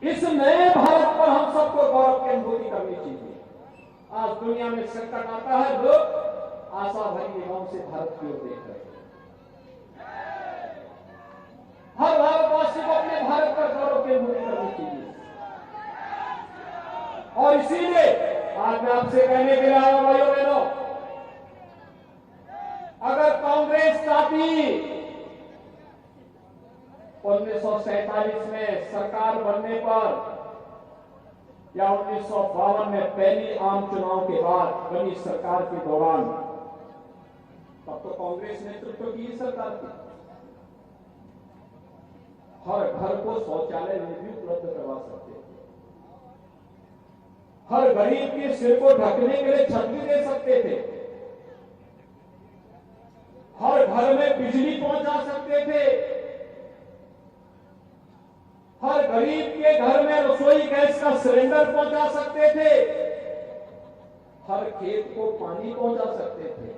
इस नए भारत पर हम सबको गौरव की अनुभूति करनी चाहिए। आज दुनिया में संकट आता है, लोग आशा भरी निगाहों से भारत की ओर देख रहे हैं। हर भारतवासी को अपने भारत पर गौरव की अनुभूति करनी चाहिए। और इसीलिए आज मैं आपसे कहने के लिए आया हूं, भाइयों बहनों, अगर कांग्रेस चाहती 1947 में सरकार बनने पर या 1952 में पहली आम चुनाव के बाद बनी सरकार के दौरान, तब तो कांग्रेस नेतृत्व की सरकार थी, हर घर को शौचालय भी उपलब्ध करवा सकते थे, हर गरीब के सिर को ढकने के लिए छत भी दे सकते थे, हर घर में बिजली पहुंचा सकते थे, हर गरीब के घर में रसोई गैस का सिलेंडर पहुंचा सकते थे, हर खेत को पानी पहुंचा सकते थे।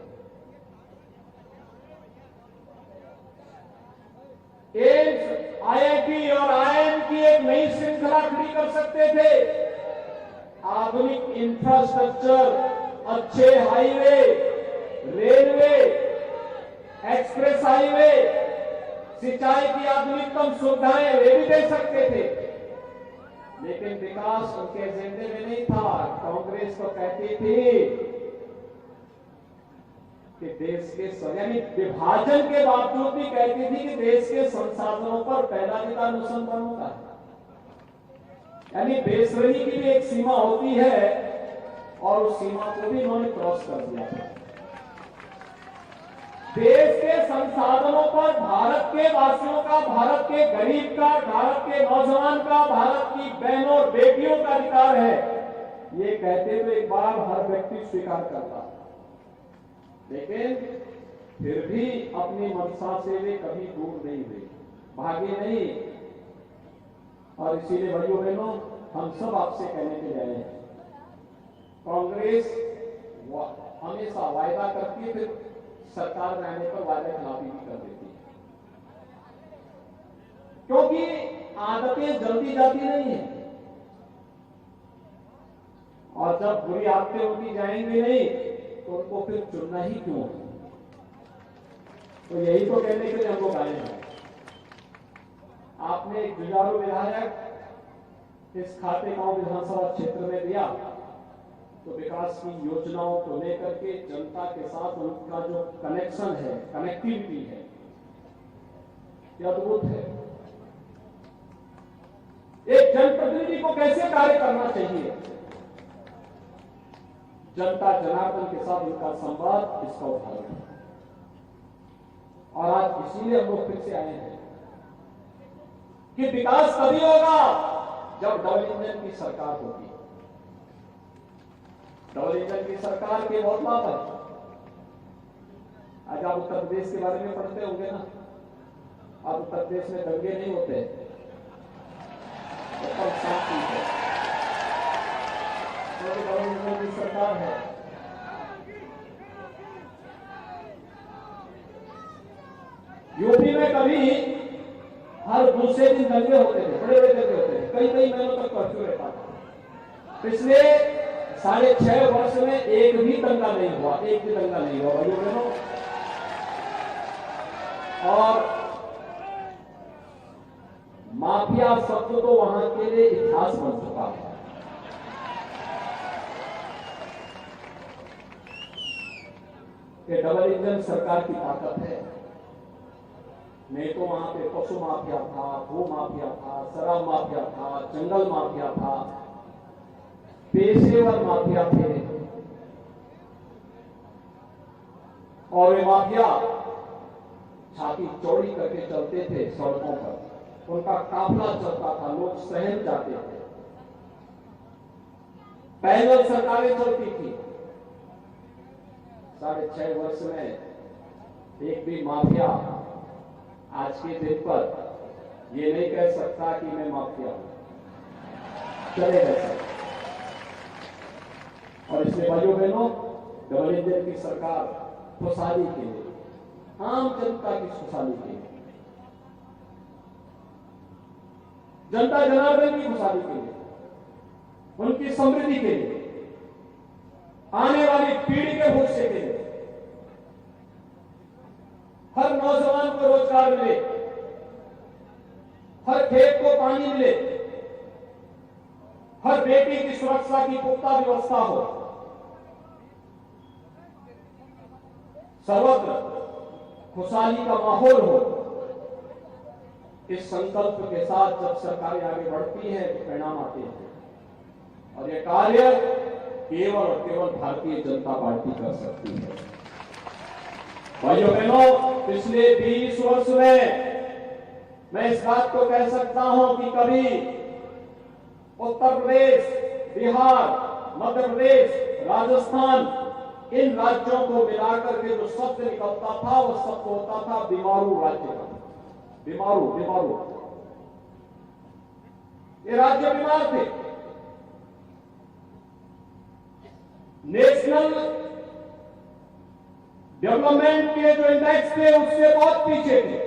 एम्स, आईआईटी और आईआईएम की एक नई श्रृंखला खड़ी कर सकते थे। आधुनिक इंफ्रास्ट्रक्चर, अच्छे हाईवे, रेलवे, एक्सप्रेस हाईवे, सिंचाई की आधुनिकतम सुविधाएं वे भी दे सकते थे, लेकिन विकास उनके एजेंडे में नहीं था। कांग्रेस तो कहती थी कि देश के यानी विभाजन के बावजूद भी कहती थी कि देश के संसाधनों पर पहला अधिकार मुसलमानों का है। यानी बेसब्री की भी एक सीमा होती है और उस सीमा को भी उन्होंने क्रॉस कर दिया था। देश के संसाधनों पर भारत के वासियों का, भारत के गरीब का, भारत के नौजवान का, भारत की बहनों और बेटियों का अधिकार है, ये कहते तो एक बार हर व्यक्ति स्वीकार करता, लेकिन फिर भी अपनी मंशा से वे कभी दूर नहीं हुए, भागे नहीं। और इसीलिए भाइयों बहनों, हम सब आपसे कहने के लिए आए हैं, कांग्रेस हमेशा वायदा करती है, फिर सरकार में आने पर वायदा खिलाफी भी कर देती है, क्योंकि आदतें जल्दी जाती नहीं है, और जब बुरी आदतें होती जाएंगी नहीं तो उनको फिर चुनना ही क्यों। तो यही तो कहने के लिए हम लोग आए हैं। आपने एक जुझारू विधायक इस खाते गांव विधानसभा क्षेत्र में दिया, तो विकास की योजनाओं को लेकर के जनता के साथ उनका जो कनेक्शन है, कनेक्टिविटी है, यह अद्भुत है। एक जनप्रतिनिधि को कैसे कार्य करना चाहिए, जनता जनार्दन के साथ उनका संवाद, इसका उदाहरण है। और आज इसीलिए हम लोग फिर से आए हैं कि विकास तभी होगा जब डबल इंजन की सरकार होगी। डबल इंजन की सरकार के बहुत लाभ है। आज आप उत्तर प्रदेश के बारे में पढ़ते होंगे ना, आप उत्तर प्रदेश में दंगे नहीं होते, तो शांति है, क्योंकि डबल इंजन की सरकार है। यूपी में कभी हर दूसरे दिन दंगे होते थे, बड़े बड़े दंगे होते थे, कई कई महीनों तक कर्फ्यू रहता था। पिछले 6.5 वर्ष में एक भी दंगा नहीं हुआ, एक भी दंगा नहीं हुआ भाइयों बहनों। और माफिया शब्द तो वहां के लिए इतिहास बन चुका है। कि डबल इंजन सरकार की ताकत है। नहीं तो वहां पे पशु माफिया था, भू माफिया था, शराब माफिया था, जंगल माफिया था, पेशेवर माफिया थे, और वे माफिया छाती चौड़ी करके चलते थे सड़कों पर, उनका काफिला चलता था, लोग शहर जाते थे, पैदल सरकारें चलती थी। 6.5 वर्ष में एक भी माफिया आज के दिन पर ये नहीं कह सकता कि मैं माफिया हूं, चलेगा सर। और इसलिए भाइयों बहनों, डबल इंजन की सरकार खुशहाली के लिए, आम जनता की खुशहाली के लिए, जनता जनार्दन की खुशहाली के लिए, उनकी समृद्धि के लिए, आने वाली पीढ़ी के भविष्य के लिए, हर नौजवान को रोजगार मिले, हर खेत को पानी मिले, हर बेटी की सुरक्षा की पुख्ता व्यवस्था हो, सर्वत्र खुशहाली का माहौल हो। इस संकल्प के साथ जब सरकारें आगे बढ़ती हैं तो परिणाम आते हैं, और यह कार्य केवल और केवल भारतीय जनता पार्टी कर सकती है। भाइयों बहनों, पिछले 20 वर्ष में मैं इस बात को कह सकता हूं कि कभी उत्तर प्रदेश, बिहार, मध्य प्रदेश, राजस्थान, इन राज्यों को मिलाकर के जो शब्द निकलता था वो शब्द होता था बीमारू राज्य का। बीमारू बीमारू, ये राज्य बीमार थे। नेशनल डेवलपमेंट के जो इंडेक्स थे उससे बहुत पीछे थे,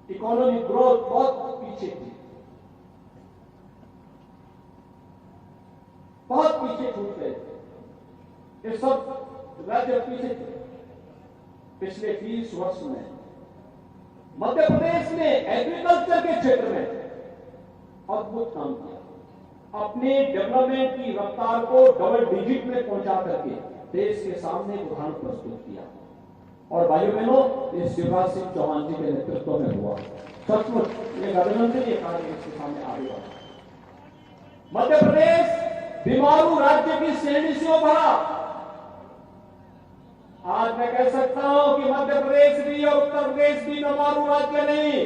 इकोनॉमिक ग्रोथ बहुत पीछे थी, बहुत पीछे छूट गए थे। ये सब राज्य पीछे थे। पिछले 20 वर्ष में मध्य प्रदेश ने एग्रीकल्चर के क्षेत्र में अद्भुत काम किया। अपने डेवलपमेंट की रफ्तार को डबल डिजिट में पहुंचा करके देश के सामने उदाहरण प्रस्तुत किया। और भाइयों बहनों, ये शिवराज सिंह चौहान जी के नेतृत्व में हुआ। सचमुच ये अभिनंदनीय कार्य इसके सामने आगे बढ़ा। मध्य प्रदेश बीमारू राज्य की श्रेणी से उभरा। आज मैं कह सकता हूं कि मध्य प्रदेश भी और उत्तर प्रदेश भी बीमारू राज्य नहीं,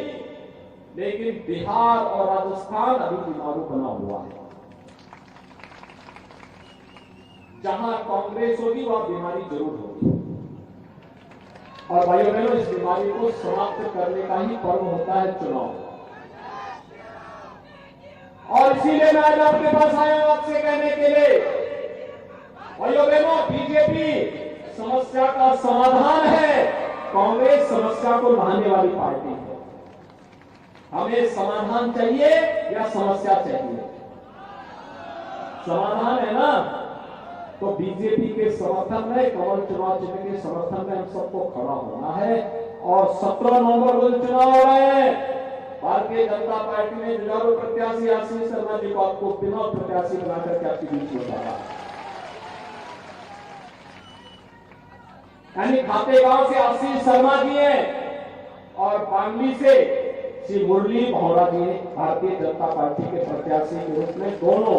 लेकिन बिहार और राजस्थान अभी बीमारू बना हुआ है। जहां कांग्रेस होगी वहां बीमारी जरूर होगी। और भाइयों बहनों, इस बीमारी को समाप्त करने का ही पर्व होता है चुनाव। और इसीलिए मैं आज आपके पास आया हूं आपसे कहने के लिए, भाइयों बहनों, बीजेपी समस्या का समाधान है, कांग्रेस समस्या को बढ़ाने वाली पार्टी है। हमें समाधान चाहिए या समस्या चाहिए? समाधान है ना, तो बीजेपी के समर्थन में, कमल चुनाव चिन्ह के समर्थन में हम सबको खड़ा होना है। और 17 नवंबर को चुनाव हो रहे हैं। भारतीय जनता पार्टी ने जुझारू प्रत्याशी आशीष शर्मा जी को आपको बिना प्रत्याशी बनाकर के आपके बीच में उतारा। यानी खातेगांव से आशीष शर्मा जी हैं और बांगली से श्री मुरली भौरा जी भारतीय जनता पार्टी के प्रत्याशी के रूप में दोनों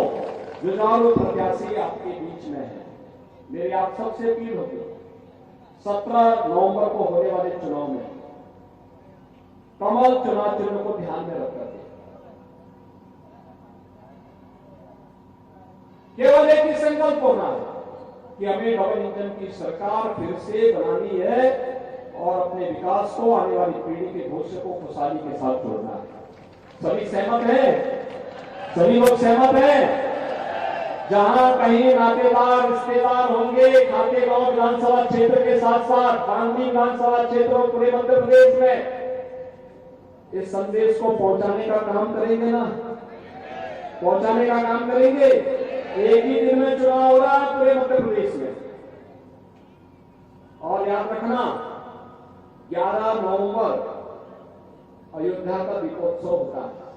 जुझारू प्रत्याशी आपके बीच में है। मेरी आप सबसे अपील होगी, 17 नवंबर को होने वाले चुनाव में कमल चुनाव चिन्ह को ध्यान में रखकर केवल एक ही संकल्प होना है कि हमें डबल इंजन की सरकार फिर से बनानी है और अपने विकास को, आने वाली पीढ़ी के भविष्य को खुशहाली के साथ जोड़ना है। सभी सहमत हैं? सभी लोग सहमत हैं? जहां कहीं नातेदार रिश्तेदार होंगे खातेगांव विधानसभा क्षेत्र के साथ साथ बांदी विधानसभा क्षेत्र और पूरे मध्य प्रदेश में, इस संदेश को पहुंचाने का काम करेंगे ना? पहुंचाने का काम करेंगे। एक ही दिन में चुनाव हो रहा है पूरे मध्य प्रदेश में। और याद रखना, 11 नवंबर अयोध्या का दीपोत्सव होता है।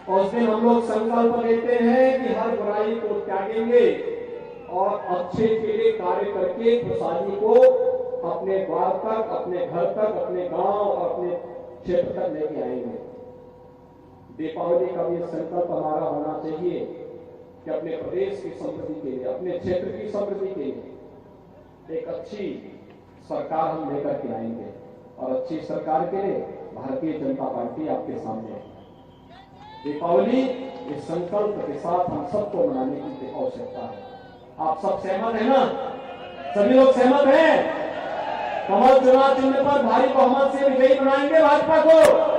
उस दिन हम लोग संकल्प लेते हैं कि हर बुराई को त्यागेंगे और अच्छे के लिए कार्य करके खुशहाली को अपने द्वार तक, अपने घर तक, अपने गांव और अपने क्षेत्र तक लेके आएंगे। दीपावली का भी संकल्प हमारा होना चाहिए कि अपने प्रदेश की समृद्धि के लिए, अपने क्षेत्र की समृद्धि के लिए एक अच्छी सरकार हम लेकर के आएंगे। और अच्छी सरकार के लिए भारतीय जनता पार्टी आपके सामने है। दीपावली इस संकल्प के साथ हम सबको मनाने की आवश्यकता है। आप सब सहमत हैं ना? सभी लोग सहमत हैं? कमल चुनाव चिन्ह पर भारी बहुमत से विजयी बनाएंगे भाजपा को।